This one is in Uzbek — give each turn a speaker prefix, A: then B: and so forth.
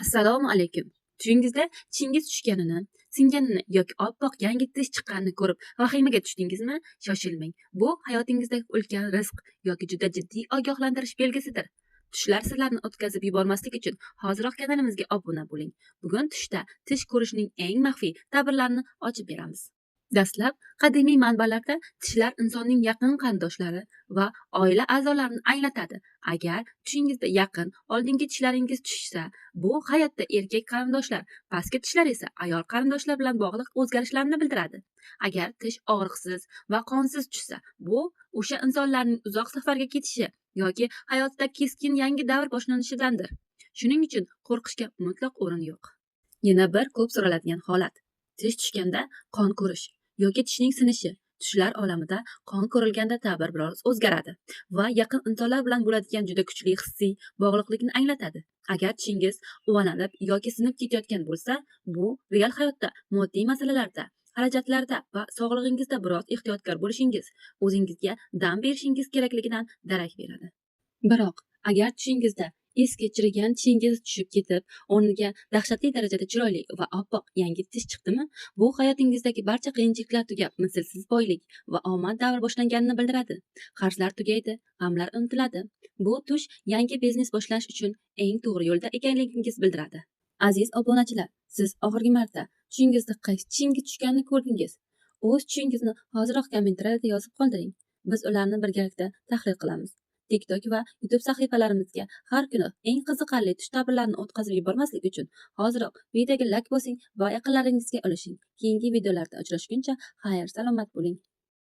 A: Assalomu alaykum. Tushingizda tishingiz tushganini, singanini yoki oppoq yangi tish chiqqanini ko'rib vahimaga tushdingizmi? Shoshilmang. Bu hayotingizdagi ulkan rizq yoki juda jiddiy ogohlantirish belgisidir. Tishlar sizlarni o'tkazib yubormaslik uchun hoziroq kanalimizga obuna bo'ling. Bugun tishda tish ko'rishning eng maxfiy ta'birlarini ochib beramiz. Dastlab qadimiy manbalarda tishlar insonning yaqin qarindoshlari va oila a'zolarini anglatadi. Agar tishingizda yaqin oldingi tishlaringiz tushsa, bu hayotda erkak qarindoshlar, pastki tishlar esa ayol qarindoshlar bilan bog'liq o'zgarishlarni bildiradi. Agar tish og'riqsiz va qonsiz tushsa, bu o'sha insonlarning uzoq safarga ketishi yoki hayotda keskin yangi davr boshlanishidandir. Shuning uchun qo'rqishga mutlaq o'rin yo'q. Yana bir ko'p so'raladigan holat: tish tushganda qon ko'rish yoki tishning sinishi. Tishlar olamida qon ko'rilganda ta'bir biroz o'zgaradi va yaqin insonlar bilan bo'ladigan juda kuchli hissiy bog'liqlikni anglatadi. Agar tishingiz uvalanib yoki sinib ketayotgan bo'lsa, bu real hayotda, moddiy masalalarda, xarajatlarda va sog'lig'ingizda biroz ehtiyotkor bo'lishingiz, o'zingizga dam berishingiz kerakligidan darak beradi. Biroq agar tishingizda eski chirigan tishingiz tushib ketib, o'rniga dahshatli darajada chiroyli va oppoq yangi tish chiqdimi, bu hayotingizdagi barcha qiyinchiliklar tugab, mislsiz boylik va omad davri boshlanganini bildiradi. Qarzlar tugaydi, g'amlar unutiladi. Bu tush yangi biznes boshlash uchun eng to'g'ri yo'lda ekanligingizni bildiradi. Aziz obunachilar, siz oxirgi marta tushingizda qaysi tishingiz tushganini ko'rdingiz? O'z tushingizni hoziroq kommentariyada yozib qoldiring. Biz ularni birgalikda tahlil qilamiz. TikTok va YouTube sahifalarimizga har kuni eng qiziqarli tush ta'birlarini o'tkazib yubormaslik uchun hoziroq videoga like bosing va yaqinlaringizga ulashing. Keyingi videolarda uchrashguncha xayr salomat bo'ling.